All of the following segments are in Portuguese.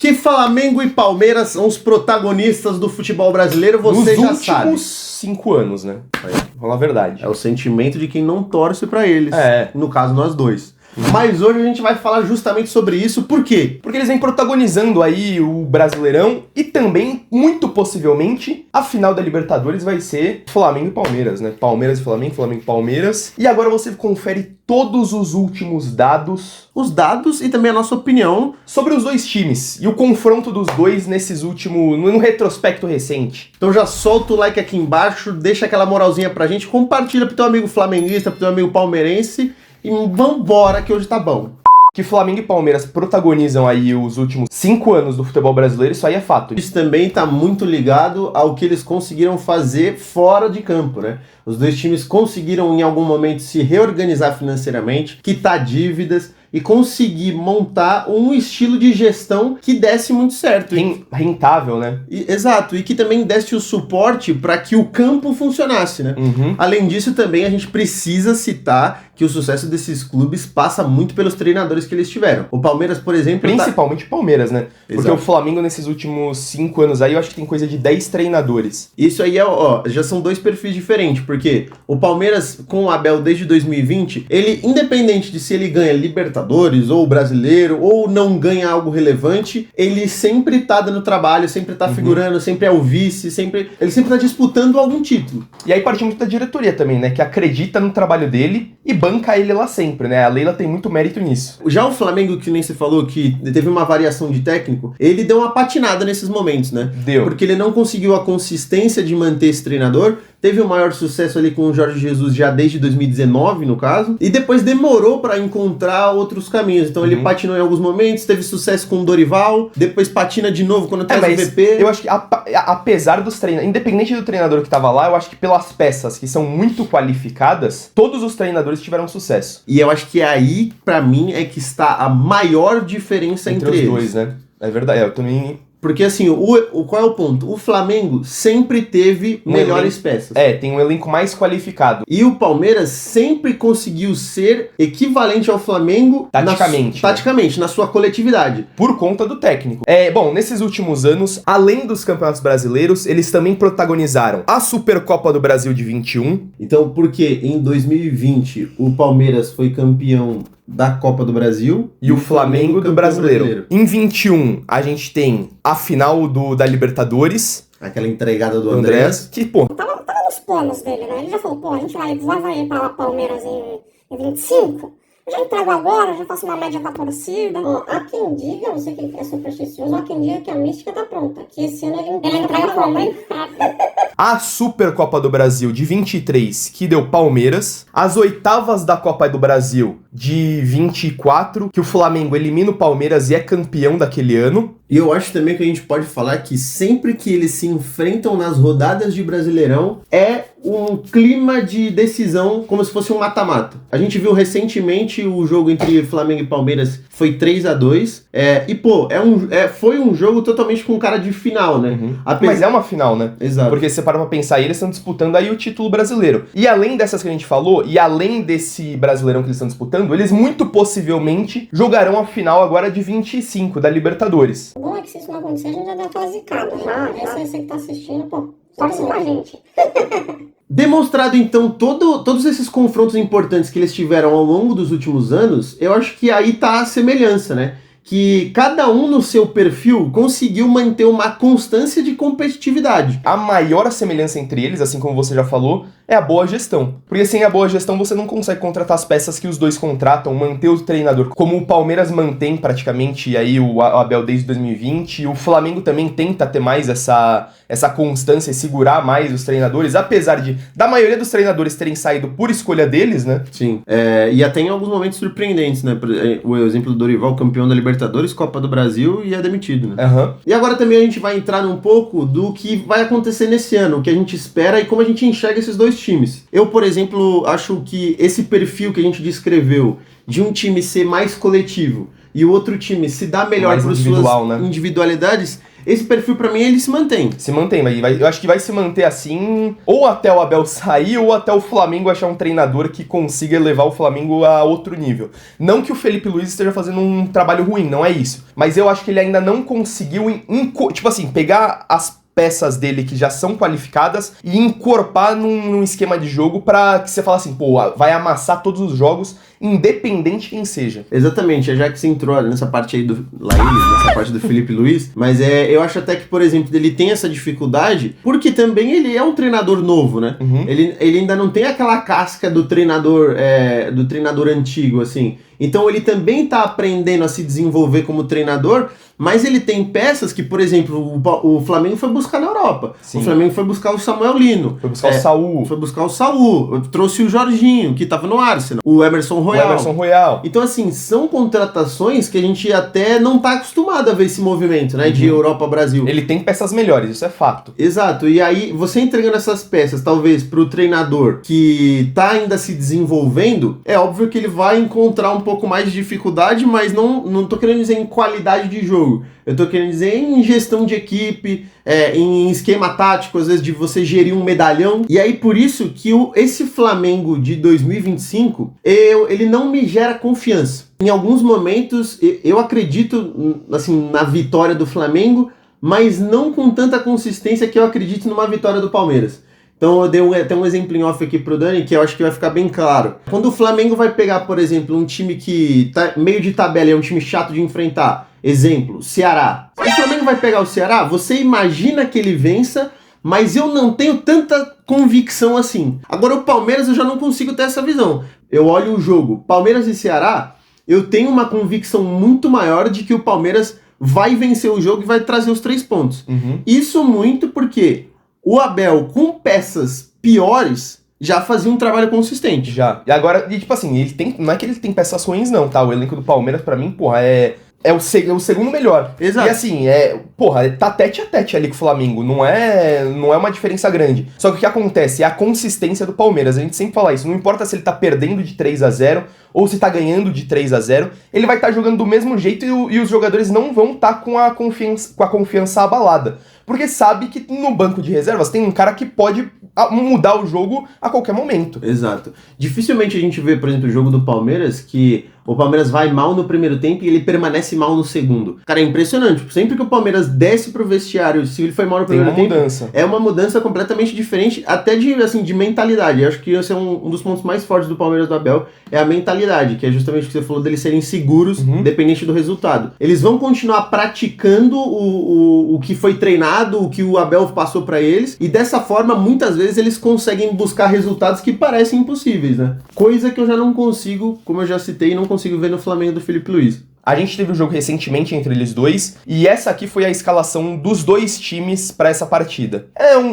Que Flamengo e Palmeiras são os protagonistas do futebol brasileiro, você já sabe. Nos últimos 5 anos, né? Vamos falar a verdade. É o sentimento de quem não torce pra eles. É. No caso, nós dois. Mas hoje a gente vai falar justamente sobre isso, por quê? Porque eles vêm protagonizando aí o Brasileirão e também, muito possivelmente, a final da Libertadores vai ser Flamengo e Palmeiras, né? Palmeiras e Flamengo, Flamengo e Palmeiras. E agora você confere todos os últimos dados. Os dados e também a nossa opinião Sobre os dois times e o confronto dos dois nesses últimos, no retrospecto recente. Então já solta o like aqui embaixo, deixa aquela moralzinha pra gente, compartilha pro teu amigo flamenguista, pro teu amigo palmeirense e vambora que hoje tá bom. Que Flamengo e Palmeiras protagonizam aí os últimos 5 anos do futebol brasileiro, isso aí é fato. Isso também tá muito ligado ao que eles conseguiram fazer fora de campo, né? Os dois times conseguiram em algum momento se reorganizar financeiramente, quitar dívidas e conseguir montar um estilo de gestão que desse muito certo. Rentável, né? Exato, e que também desse o suporte para que o campo funcionasse, né? Além disso, também a gente precisa citar que o sucesso desses clubes passa muito pelos treinadores que eles tiveram. O Palmeiras, por exemplo... Principalmente o Palmeiras, né? Porque Exato. o Flamengo, nesses últimos 5 anos aí, eu acho que tem coisa de 10 treinadores. Isso aí já são dois perfis diferentes, porque o Palmeiras, com o Abel desde 2020, ele, independente de se ele ganha Libertadores, ou Brasileiro, ou não ganha algo relevante, ele sempre tá dando trabalho, sempre tá figurando, sempre é o vice, ele sempre tá disputando algum título. E aí parte muito da diretoria também, né? Que acredita no trabalho dele e banca ele lá sempre, né? A Leila tem muito mérito nisso. Já o Flamengo, que nem você falou, que teve uma variação de técnico, ele deu uma patinada nesses momentos, né? Deu. Porque ele não conseguiu a consistência de manter esse treinador, teve o maior sucesso ali com o Jorge Jesus já desde 2019, no caso, e depois demorou pra encontrar outros caminhos. Então ele patinou em alguns momentos, teve sucesso com o Dorival, depois patina de novo quando traz o VP. Eu acho que apesar dos treinadores, independente do treinador que tava lá, eu acho que pelas peças que são muito qualificadas, todos os treinadores tiveram sucesso. E eu acho que aí, pra mim, é que está a maior diferença entre os eles. dois, né? É verdade, eu também... Porque assim, qual é o ponto? O Flamengo sempre teve melhores peças. Tem um elenco mais qualificado. E o Palmeiras sempre conseguiu ser equivalente ao Flamengo taticamente, na sua coletividade. Por conta do técnico. Bom, nesses últimos anos, além dos campeonatos brasileiros, eles também protagonizaram a Supercopa do Brasil de 21. Então, porque em 2020 o Palmeiras foi campeão da Copa do Brasil e o Flamengo do Brasileiro. Em 21, a gente tem a final da Libertadores. Aquela entregada do Andrés. Que, pô... Tava nos planos dele, né? Ele já falou, a gente vai pra Palmeiras em 25. Já entrego agora, já faço uma média com a torcida. Há quem diga, não sei quem é supersticioso, há quem diga que a mística tá pronta. Que esse ano ele entrega a Palmeiras. A Supercopa do Brasil de 23, que deu Palmeiras. As oitavas da Copa do Brasil de 24, que o Flamengo elimina o Palmeiras e é campeão daquele ano. E eu acho também que a gente pode falar que sempre que eles se enfrentam nas rodadas de Brasileirão, é um clima de decisão como se fosse um mata-mata. A gente viu recentemente o jogo entre Flamengo e Palmeiras, foi 3-2. Foi um jogo totalmente com cara de final, né? Mas é uma final, né? Exato. Porque se você para pra pensar, eles estão disputando aí o título brasileiro. E além dessas que a gente falou, e além desse Brasileirão que eles estão disputando, eles muito possivelmente jogarão a final agora de 25 da Libertadores. O bom é que se isso não acontecer, a gente já deu aquela zicada. Você que tá assistindo, pô, torce com a gente. Demonstrado, então, todos esses confrontos importantes que eles tiveram ao longo dos últimos anos, eu acho que aí tá a semelhança, né? Que cada um no seu perfil conseguiu manter uma constância de competitividade. A maior semelhança entre eles, assim como você já falou, é a boa gestão. Porque sem a boa gestão você não consegue contratar as peças que os dois contratam, manter o treinador, como o Palmeiras mantém praticamente, e aí o Abel desde 2020, e o Flamengo também tenta ter mais essa constância e segurar mais os treinadores, apesar da maioria dos treinadores terem saído por escolha deles, né? Sim, e até em alguns momentos surpreendentes, né? O exemplo do Dorival, campeão da Libertadores, Copa do Brasil, e é demitido, né? E agora também a gente vai entrar num pouco do que vai acontecer nesse ano, o que a gente espera e como a gente enxerga esses dois times. Eu, por exemplo, acho que esse perfil que a gente descreveu de um time ser mais coletivo e o outro time se dar melhor para suas individualidades, esse perfil pra mim ele se mantém. Se mantém, mas eu acho que vai se manter assim, ou até o Abel sair, ou até o Flamengo achar um treinador que consiga levar o Flamengo a outro nível. Não que o Felipe Luiz esteja fazendo um trabalho ruim, não é isso. Mas eu acho que ele ainda não conseguiu, tipo assim, pegar as peças dele que já são qualificadas e encorpar num esquema de jogo pra que você fala assim, pô, vai amassar todos os jogos, independente quem seja. Exatamente, já que você entrou nessa parte aí do nessa parte do Felipe Luiz, mas eu acho até que, por exemplo, ele tem essa dificuldade, porque também ele é um treinador novo, né? Uhum. Ele ainda não tem aquela casca do treinador antigo, assim. Então ele também tá aprendendo a se desenvolver como treinador, mas ele tem peças que, por exemplo, o Flamengo foi buscar na Europa. Sim. O Flamengo foi buscar o Samuel Lino. Foi buscar o Saul. Foi buscar o Saul. Trouxe o Jorginho, que tava no Arsenal. O Emerson Royal. Então, assim, são contratações que a gente até não tá acostumado a ver esse movimento, né? De Europa-Brasil. Ele tem peças melhores, isso é fato. Exato. E aí, você entregando essas peças, talvez, pro treinador que tá ainda se desenvolvendo, é óbvio que ele vai encontrar um pouco mais de dificuldade, mas não tô querendo dizer em qualidade de jogo. Eu tô querendo dizer em gestão de equipe, em esquema tático, às vezes de você gerir um medalhão. E aí por isso que esse Flamengo de 2025, ele não me gera confiança. Em alguns momentos eu acredito assim, na vitória do Flamengo, mas não com tanta consistência que eu acredito numa vitória do Palmeiras. Então eu dei até um exemplo off aqui pro Dani, que eu acho que vai ficar bem claro. Quando o Flamengo vai pegar, por exemplo, um time que tá meio de tabela, é um time chato de enfrentar, exemplo, Ceará. Se o Flamengo vai pegar o Ceará, você imagina que ele vença, mas eu não tenho tanta convicção assim. Agora o Palmeiras eu já não consigo ter essa visão. Eu olho o jogo, Palmeiras e Ceará, eu tenho uma convicção muito maior de que o Palmeiras vai vencer o jogo e vai trazer os 3 pontos. Isso muito porque o Abel, com peças piores, já fazia um trabalho consistente. Já. E agora, tipo assim, não é que ele tem peças ruins, não, tá? O elenco do Palmeiras, pra mim, porra, é o segundo melhor. Exato. E assim, tá tete a tete ali com o Flamengo. Não é uma diferença grande. Só que o que acontece é a consistência do Palmeiras. A gente sempre fala isso. Não importa se ele tá perdendo de 3-0 ou se tá ganhando de 3-0. Ele vai estar jogando do mesmo jeito e os jogadores não vão estar com a confiança abalada. Porque sabe que no banco de reservas tem um cara que pode mudar o jogo a qualquer momento. Exato. Dificilmente a gente vê, por exemplo, o jogo do Palmeiras, que o Palmeiras vai mal no primeiro tempo e ele permanece mal no segundo. Cara, é impressionante. Sempre que o Palmeiras desce pro vestiário, se ele foi mal no primeiro tempo, mudança. É uma mudança completamente diferente, até de mentalidade. Eu acho que esse é um dos pontos mais fortes do Palmeiras do Abel, é a mentalidade, que é justamente o que você falou deles serem seguros, independente do resultado. Eles vão continuar praticando o que foi treinado, o que o Abel passou pra eles, e dessa forma, muitas vezes, eles conseguem buscar resultados que parecem impossíveis, né? Coisa que eu já não consigo, como eu já citei, não consigo ver no Flamengo do Felipe Luiz. A gente teve um jogo recentemente entre eles dois, e essa aqui foi a escalação dos dois times pra essa partida.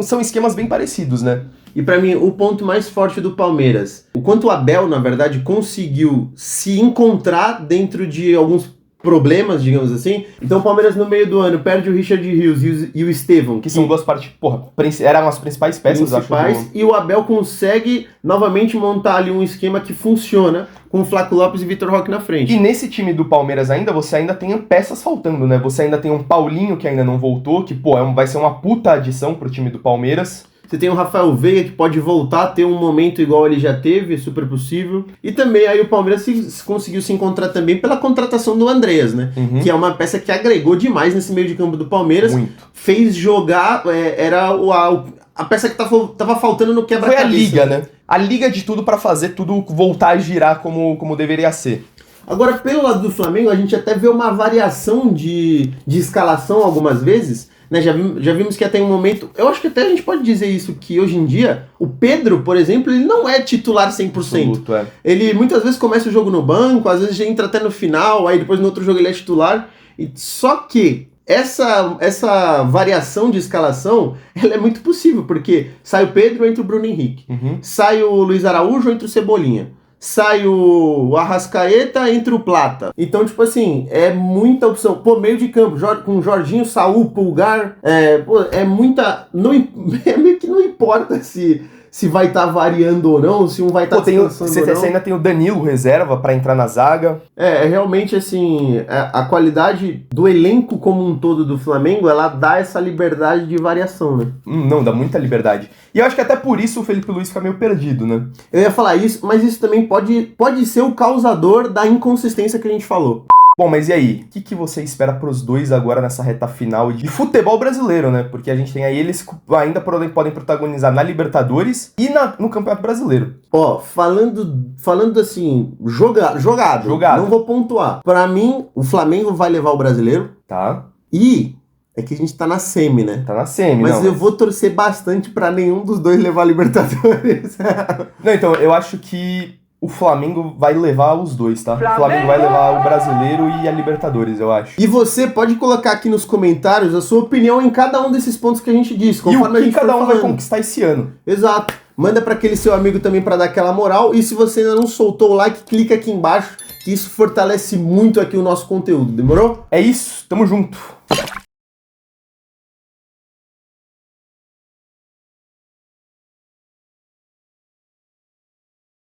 São esquemas bem parecidos, né? E pra mim, o ponto mais forte do Palmeiras, o quanto o Abel, na verdade, conseguiu se encontrar dentro de alguns problemas, digamos assim. Então o Palmeiras no meio do ano perde o Richard Rios e o Estevão, que são duas partes, eram as principais peças, acho. E o Abel consegue novamente montar ali um esquema que funciona com o Flávio Lopes e Vitor Roque na frente. E nesse time do Palmeiras você ainda tem peças faltando, né? Você ainda tem um Paulinho que ainda não voltou, que, vai ser uma puta adição pro time do Palmeiras. Você tem o Rafael Veiga, que pode voltar a ter um momento igual ele já teve, é super possível. E também aí o Palmeiras conseguiu se encontrar também pela contratação do Andreas, né? Que é uma peça que agregou demais nesse meio de campo do Palmeiras. Muito. Fez jogar, era a peça que tava faltando no quebra-cabeça. Foi a liga, né? A liga de tudo pra fazer tudo voltar a girar como deveria ser. Agora, pelo lado do Flamengo, a gente até vê uma variação de escalação algumas vezes, né? Já vimos que até um momento, eu acho que até a gente pode dizer isso, que hoje em dia, o Pedro, por exemplo, ele não é titular 100%. Absoluto, é. Ele muitas vezes começa o jogo no banco, às vezes já entra até no final, aí depois no outro jogo ele é titular. Só que essa variação de escalação, ela é muito possível, porque sai o Pedro, entra o Bruno Henrique. Sai o Luiz Araújo, entra o Cebolinha. Sai o Arrascaeta, entra o Plata. Então, tipo assim, é muita opção. Meio de campo, com Jorginho, Saul, Pulgar, é muita... é meio que não importa se se vai estar variando ou não, se um vai estar descansando ou não. Você ainda tem o Danilo reserva pra entrar na zaga. É realmente assim, a qualidade do elenco como um todo do Flamengo, ela dá essa liberdade de variação, né? Não, dá muita liberdade. E eu acho que até por isso o Felipe Luiz fica meio perdido, né? Eu ia falar isso, mas isso também pode ser o causador da inconsistência que a gente falou. Bom, mas e aí? O que você espera pros dois agora nessa reta final de futebol brasileiro, né? Porque a gente tem aí, eles ainda podem protagonizar na Libertadores e no Campeonato Brasileiro. Ó, falando assim, jogado, não vou pontuar. Pra mim, o Flamengo vai levar o Brasileiro. Tá. E é que a gente tá na semi, né? Tá na semi, mas eu vou torcer bastante pra nenhum dos dois levar a Libertadores. Não, então, eu acho que o Flamengo vai levar os dois, tá? O Flamengo vai levar o Brasileiro e a Libertadores, eu acho. E você pode colocar aqui nos comentários a sua opinião em cada um desses pontos que a gente disse, conforme e o que a gente cada um falando. vai conquistar esse ano. Exato. Manda pra aquele seu amigo também pra dar aquela moral. E se você ainda não soltou o like, clica aqui embaixo, que isso fortalece muito aqui o nosso conteúdo. Demorou? É isso, tamo junto.